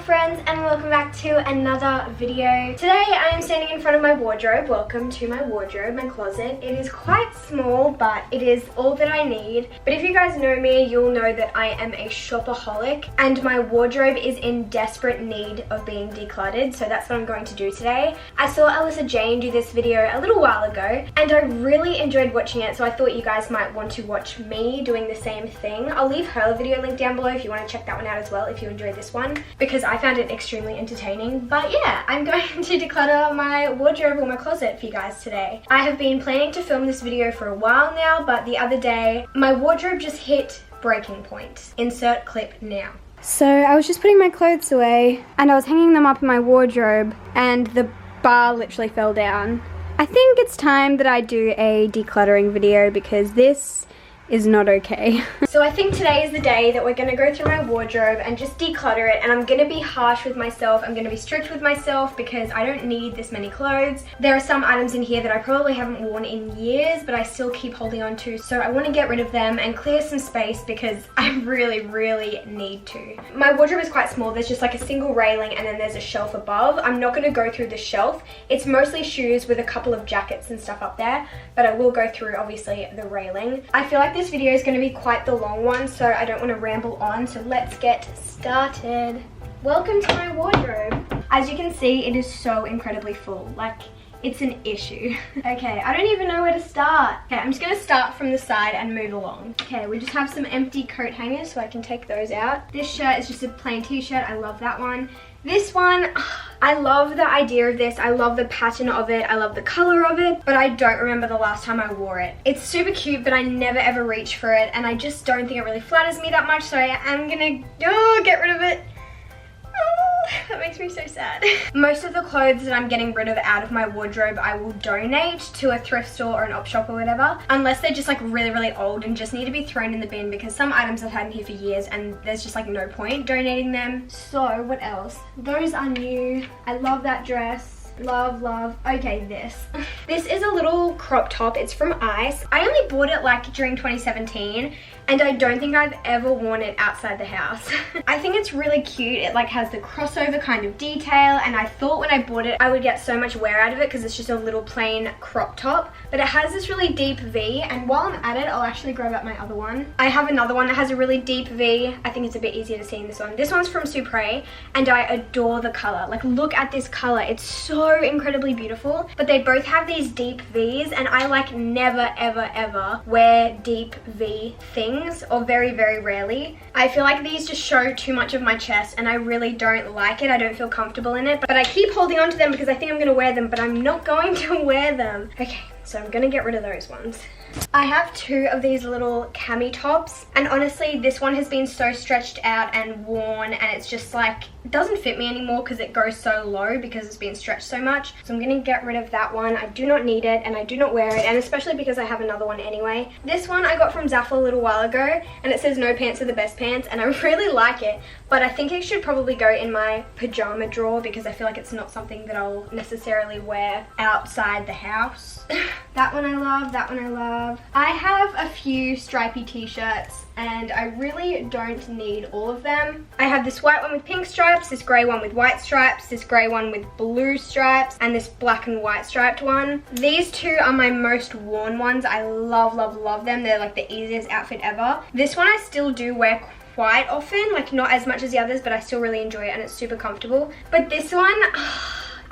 friends, and welcome back to another video. Today I am standing in front of my wardrobe. Welcome to my wardrobe, my closet. It is quite small, but it is all that I need. But if you guys know me, you'll know that I am a shopaholic and my wardrobe is in desperate need of being decluttered, so that's what I'm going to do today. I saw Alyssa Jane do this video a little while ago and I really enjoyed watching it, so I thought you guys might want to watch me doing the same thing. I'll leave her video link down below if you want to check that one out as well if you enjoyed this one, because I found it extremely entertaining. But yeah, I'm going to declutter my wardrobe or my closet for you guys today. I have been planning to film this video for a while now, but the other day my wardrobe just hit breaking point. Insert clip now. So I was just putting my clothes away and I was hanging them up in my wardrobe and the bar literally fell down. I think it's time that I do a decluttering video because this is not okay. So I think today is the day that we're gonna go through my wardrobe and just declutter it, and I'm gonna be harsh with myself. I'm gonna be strict with myself because I don't need this many clothes. There are some items in here that I probably haven't worn in years, but I still keep holding on to, so I wanna get rid of them and clear some space because I really need to. My wardrobe is quite small. There's just like a single railing and then there's a shelf above. I'm not gonna go through the shelf. It's mostly shoes with a couple of jackets and stuff up there, but I will go through obviously the railing. I feel like this video is going to be quite the long one, so I don't want to ramble on, so let's get started. Welcome to my wardrobe. As you can see, it is so incredibly full. Like, it's an issue. Okay, I don't even know where to start. Okay, I'm just going to start from the side and move along. Okay, we just have some empty coat hangers, so I can take those out. This shirt is just a plain t-shirt. I love that one. This one, I love the idea of this. I love the pattern of it. I love the color of it, but I don't remember the last time I wore it. It's super cute, but I never ever reach for it, and I just don't think it really flatters me that much, so I am gonna get rid of it. That makes me so sad. Most of the clothes that I'm getting rid of out of my wardrobe I will donate to a thrift store or an op shop or whatever, unless they're just like really old and just need to be thrown in the bin, because some items I've had in here for years and there's just like no point donating them. So what else? Those are new. I love that dress. Love. Okay, this is a little crop top. It's from Ice. I only bought it like during 2017 and I don't think I've ever worn it outside the house. I think it's really cute. It like has the crossover kind of detail, and I thought when I bought it I would get so much wear out of it because it's just a little plain crop top, but it has this really deep V, and while I'm at it I'll actually grab out my other one. I have another one that has a really deep V. I think it's a bit easier to see in this one. This one's from Supre and I adore the color. Like, look at this color. It's so incredibly beautiful, but they both have these deep V's and I like never ever wear deep V things, or very rarely. I feel like these just show too much of my chest and I really don't like it. I don't feel comfortable in it, but I keep holding on to them because I think I'm gonna wear them, but I'm not going to wear them. Okay, so I'm gonna get rid of those ones. I have two of these little Cami Tops, and honestly this one has been so stretched out and worn, and it's just like, it doesn't fit me anymore because it goes so low because it's been stretched so much. So I'm gonna get rid of that one. I do not need it and I do not wear it, and especially because I have another one anyway. This one I got from Zaffa a little while ago and it says no pants are the best pants, and I really like it, but I think it should probably go in my pajama drawer because I feel like it's not something that I'll necessarily wear outside the house. That one I love, that one I love. I have a few stripy t-shirts and I really don't need all of them. I have this white one with pink stripes, this grey one with white stripes, this grey one with blue stripes, and this black and white striped one. These two are my most worn ones. I love them. They're like the easiest outfit ever. This one I still do wear quite often, like not as much as the others, but I still really enjoy it and it's super comfortable. But this one,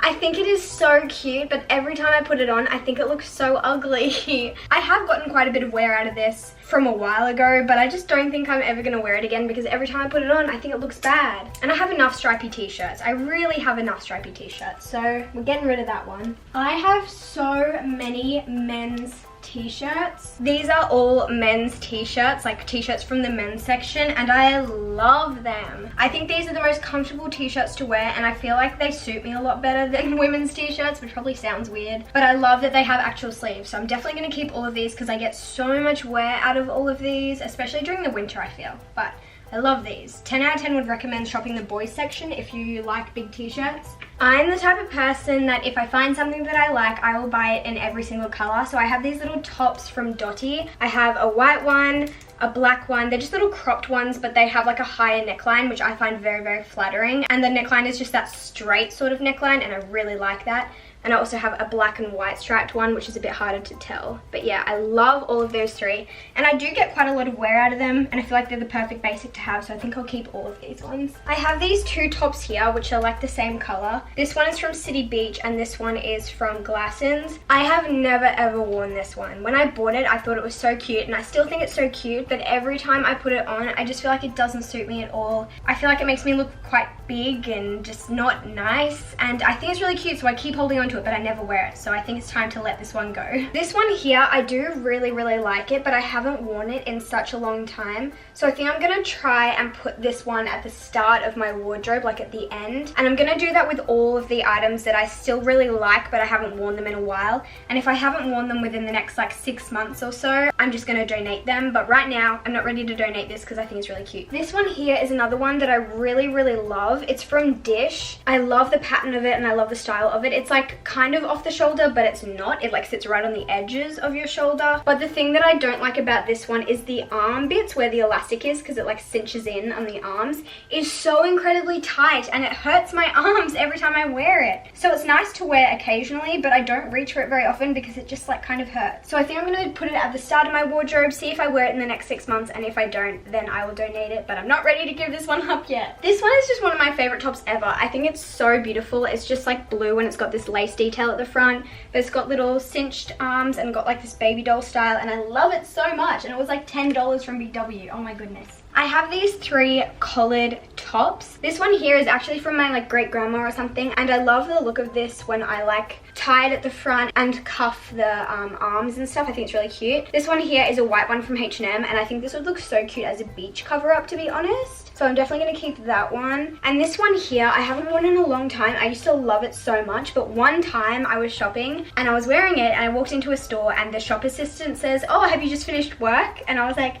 I think it is so cute, but every time I put it on, I think it looks so ugly. I have gotten quite a bit of wear out of this from a while ago, but I just don't think I'm ever gonna wear it again because every time I put it on, I think it looks bad. And I have enough stripy t-shirts. I really have enough stripy t-shirts, so we're getting rid of that one. I have so many men's t-shirts. These are all men's t-shirts, like t-shirts from the men's section, and I love them. I think these are the most comfortable t-shirts to wear, and I feel like they suit me a lot better than women's t-shirts, which probably sounds weird, but I love that they have actual sleeves. So I'm definitely going to keep all of these because I get so much wear out of all of these, especially during the winter, I feel. But I love these. 10 out of 10 would recommend shopping the boys section if you like big t-shirts. I'm the type of person that if I find something that I like, I will buy it in every single color. So I have these little tops from Dottie. I have a white one, a black one. They're just little cropped ones, but they have like a higher neckline, which I find very, very flattering. And the neckline is just that straight sort of neckline, and I really like that. And I also have a black and white striped one, which is a bit harder to tell. But yeah, I love all of those three. And I do get quite a lot of wear out of them, and I feel like they're the perfect basic to have, so I think I'll keep all of these ones. I have these two tops here, which are like the same color. This one is from City Beach, and this one is from Glassons. I have never ever worn this one. When I bought it, I thought it was so cute, and I still think it's so cute, but every time I put it on, I just feel like it doesn't suit me at all. I feel like it makes me look quite big and just not nice, and I think it's really cute, so I keep holding on to it, but I never wear it, so I think it's time to let this one go. This one here, I do really, really like it, but I haven't worn it in such a long time, so I think I'm gonna try and put this one at the start of my wardrobe, like at the end, and I'm gonna do that with all of the items that I still really like, but I haven't worn them in a while. And if I haven't worn them within the next like 6 months or so, I'm just gonna donate them, but right now I'm not ready to donate this because I think it's really cute. This one here is another one that I really, really love. It's from Dish. I love the pattern of it and I love the style of it. It's like kind of off the shoulder, but it's not. It like sits right on the edges of your shoulder. But the thing that I don't like about this one is the arm bits where the elastic is, because it like cinches in on the arms, is so incredibly tight, and it hurts my arms every time I wear it. So it's nice to wear occasionally, but I don't reach for it very often because it just like kind of hurts. So I think I'm going to put it at the start of my wardrobe, see if I wear it in the next 6 months, and if I don't, then I will donate it, but I'm not ready to give this one up yet. This one is just one of my favorite tops ever. I think it's so beautiful. It's just like blue and it's got this lace detail at the front, but it's got little cinched arms and got like this baby doll style, and I love it so much. And it was like $10 from BW. Oh my goodness. I have these 3 collared tops. This one here is actually from my like great grandma or something, and I love the look of this when I like tie it at the front and cuff the arms and stuff. I think it's really cute. This one here is a white one from H&M, and I think this would look so cute as a beach cover up, to be honest. So I'm definitely gonna keep that one. And this one here, I haven't worn in a long time. I used to love it so much, but one time I was shopping and I was wearing it and I walked into a store and the shop assistant says, "Oh, have you just finished work?" And I was like,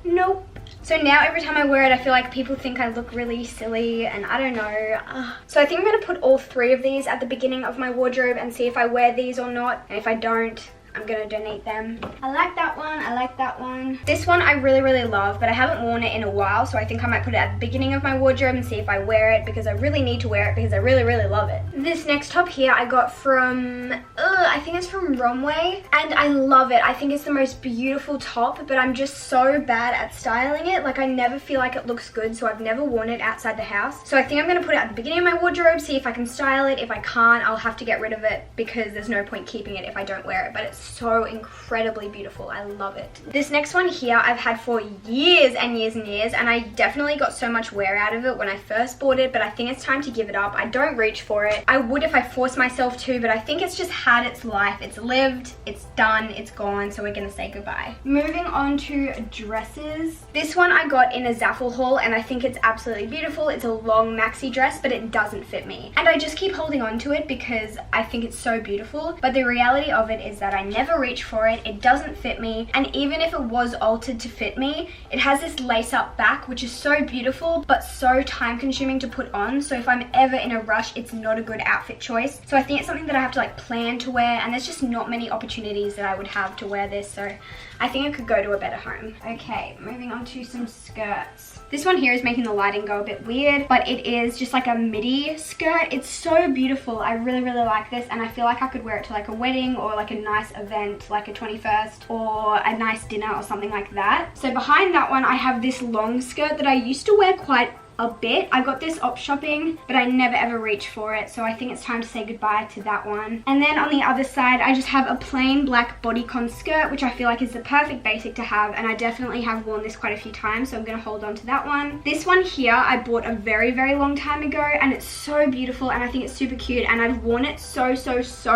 nope. So now every time I wear it, I feel like people think I look really silly, and I don't know. So I think I'm gonna put all 3 of these at the beginning of my wardrobe and see if I wear these or not. And if I don't, I'm gonna donate them. I like that one, I like that one. This one I really, really love, but I haven't worn it in a while, so I think I might put it at the beginning of my wardrobe and see if I wear it, because I really need to wear it because I really, really love it. This next top here I got from, I think it's from Romway, and I love it. I think it's the most beautiful top, but I'm just so bad at styling it. Like I never feel like it looks good, so I've never worn it outside the house. So I think I'm gonna put it at the beginning of my wardrobe, see if I can style it. If I can't, I'll have to get rid of it because there's no point keeping it if I don't wear it, but it's so incredibly beautiful. I love it. This next one here I've had for years and years and years, and I definitely got so much wear out of it when I first bought it, but I think it's time to give it up. I don't reach for it. I would if I forced myself to, but I think it's just had its life. It's lived, it's done, it's gone, so we're gonna say goodbye. Moving on to dresses. This one I got in a Zaful haul, and I think it's absolutely beautiful. It's a long maxi dress, but it doesn't fit me, and I just keep holding on to it because I think it's so beautiful, but the reality of it is that I never reach for it. It doesn't fit me, and even if it was altered to fit me, it has this lace up back, which is so beautiful but so time consuming to put on. So if I'm ever in a rush, it's not a good outfit choice. So I think it's something that I have to like plan to wear, and there's just not many opportunities that I would have to wear this, so I think I could go to a better home. Okay, moving on to some skirts. This one here is making the lighting go a bit weird, but it is just like a midi skirt. It's so beautiful. I really, really like this, and I feel like I could wear it to like a wedding or like a nice event, like a 21st or a nice dinner or something like that. So behind that one, I have this long skirt that I used to wear quite a bit. I got this op shopping, but I never ever reached for it, so I think it's time to say goodbye to that one. And then on the other side, I just have a plain black bodycon skirt, which I feel like is the perfect basic to have, and I definitely have worn this quite a few times, so I'm gonna hold on to that one. This one here I bought a very, very long time ago, and it's so beautiful, and I think it's super cute, and I've worn it so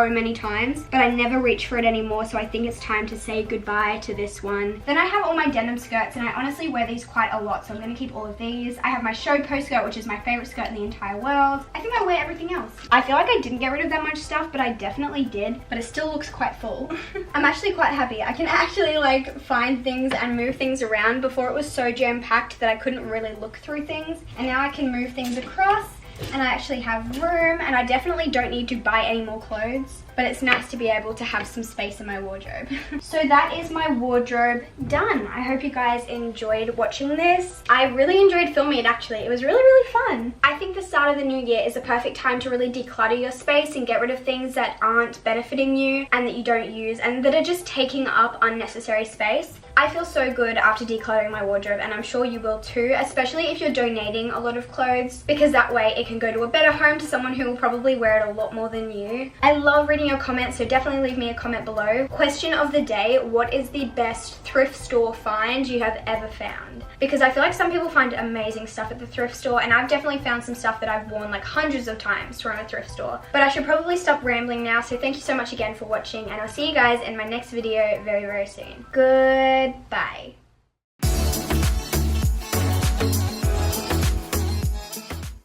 many times, but I never reach for it anymore, so I think it's time to say goodbye to this one. Then I have all my denim skirts, and I honestly wear these quite a lot, so I'm gonna keep all of these. I have my show post skirt, which is my favorite skirt in the entire world. I think I wear everything else. I feel like I didn't get rid of that much stuff, but I definitely did, but it still looks quite full. I'm actually quite happy. I can actually like find things and move things around. Before it was so jam-packed that I couldn't really look through things, and now I can move things across and I actually have room, and I definitely don't need to buy any more clothes, but it's nice to be able to have some space in my wardrobe. So that is my wardrobe done. I hope you guys enjoyed watching this. I really enjoyed filming it actually. It was really, really fun. I think the start of the new year is a perfect time to really declutter your space and get rid of things that aren't benefiting you and that you don't use and that are just taking up unnecessary space. I feel so good after decluttering my wardrobe, and I'm sure you will too, especially if you're donating a lot of clothes, because that way it can go to a better home to someone who will probably wear it a lot more than you. I love reading your comments, so definitely leave me a comment below. Question of the day: what is the best thrift store find you have ever found? Because I feel like some people find amazing stuff at the thrift store, and I've definitely found some stuff that I've worn like hundreds of times from a thrift store. But I should probably stop rambling now, so thank you so much again for watching, and I'll see you guys in my next video very, very soon. Goodbye.